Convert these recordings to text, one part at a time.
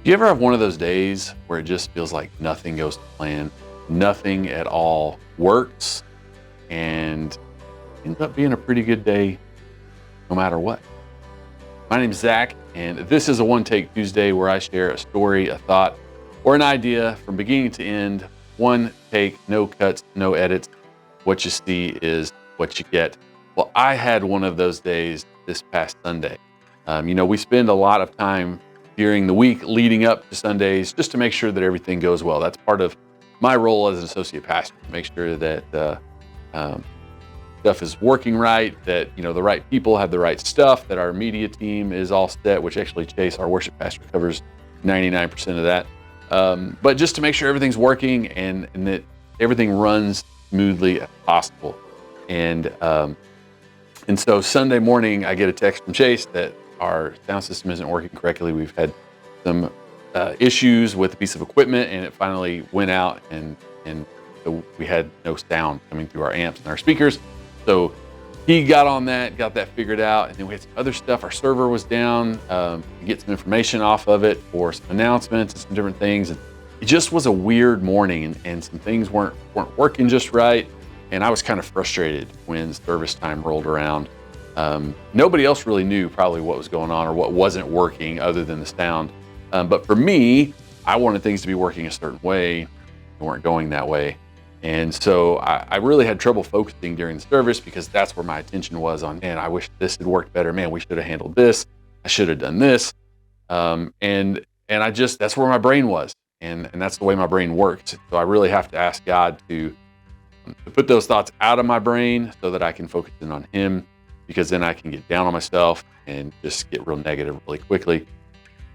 Do you ever have one of those days where it just feels like nothing goes to plan, nothing at all works, and ends up being a pretty good day no matter what? My name is Zach, and this is a One Take Tuesday where I share a story, a thought, or an idea from beginning to end. One take, no cuts, no edits. What you see is what you get. Well, I had one of those days this past Sunday. We spend a lot of time during the week leading up to Sundays just to make sure that everything goes well. That's part of my role as an associate pastor, to make sure that stuff is working right, that the right people have the right stuff, that our media team is all set, which actually Chase, our worship pastor, covers 99% of that. But just to make sure everything's working and that everything runs smoothly as possible. And so Sunday morning, I get a text from Chase that our sound system isn't working correctly. We've had some issues with a piece of equipment, and it finally went out, and so we had no sound coming through our amps and our speakers. So he got on that, got that figured out, and then we had some other stuff. Our server was down to get some information off of it for some announcements and some different things. And it just was a weird morning, and some things weren't working just right. And I was kind of frustrated when service time rolled around. Nobody else really knew probably what was going on or what wasn't working other than the sound. But for me, I wanted things to be working a certain way. They weren't going that way. And so I really had trouble focusing during the service because that's where my attention was on, man, I wish this had worked better. Man, we should have handled this. I should have done this. And that's where my brain was. And that's the way my brain works. So I really have to ask God to put those thoughts out of my brain so that I can focus in on Him, because then I can get down on myself and just get real negative really quickly.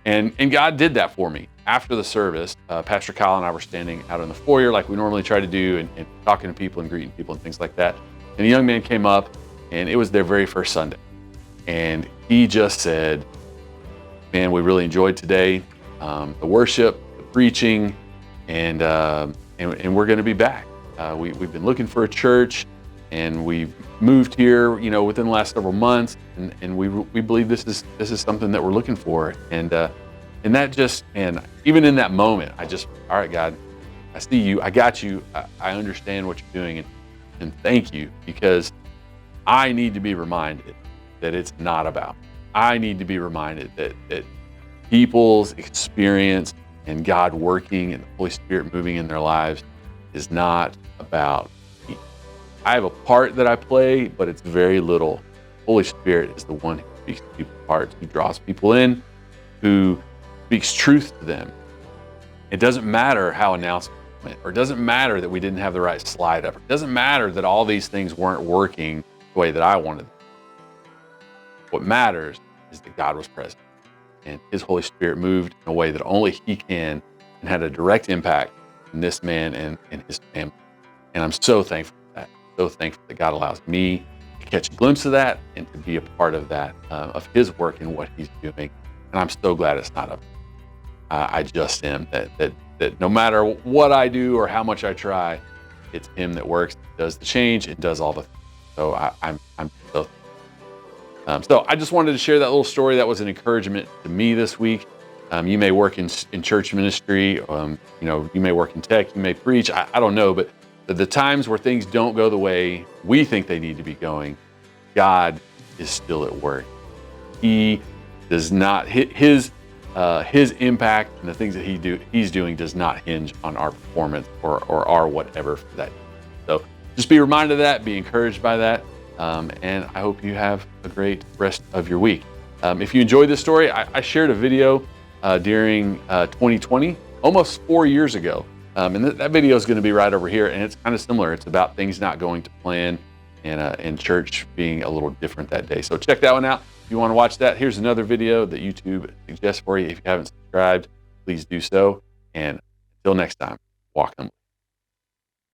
And God did that for me. After the service, Pastor Kyle and I were standing out in the foyer like we normally try to do, and talking to people and greeting people and things like that. And a young man came up, and it was their very first Sunday. And he just said, man, we really enjoyed today, the worship, the preaching, and we're going to be back. We've been looking for a church, and we've moved here, within the last several months, and we believe this is something that we're looking for. And that just, and even in that moment, all right, God, I see you, I got you, I understand what you're doing, and thank you, because I need to be reminded that it's not about me. I need to be reminded that people's experience and God working and the Holy Spirit moving in their lives is not about me. I have a part that I play, but it's very little. Holy Spirit is the one who speaks to people's hearts, who draws people in, who speaks truth to them. It doesn't matter how announcements went, or it doesn't matter that we didn't have the right slide up. It doesn't matter that all these things weren't working the way that I wanted them. What matters is that God was present, and His Holy Spirit moved in a way that only He can, and had a direct impact on this man and his family. And I'm so thankful for that. So thankful that God allows me to catch a glimpse of that and to be a part of that, of His work and what He's doing. And I'm so glad it's not of me. I just am, that no matter what I do or how much I try, it's Him that works, does the change, and does all the things. So I'm so thankful. So I just wanted to share that little story. That was an encouragement to me this week. You may work in church ministry, you may work in tech, you may preach, I don't know, but the times where things don't go the way we think they need to be going, God is still at work. He does not, his impact and the things that he's doing does not hinge on our performance or our whatever for that. So just be reminded of that, be encouraged by that, and I hope you have a great rest of your week. If you enjoyed this story, I shared a video during 2020, almost 4 years ago. And that video is going to be right over here, and it's kind of similar. It's about things not going to plan and church being a little different that day. So check that one out. If you want to watch that, here's another video that YouTube suggests for you. If you haven't subscribed, please do so. And until next time, walk in.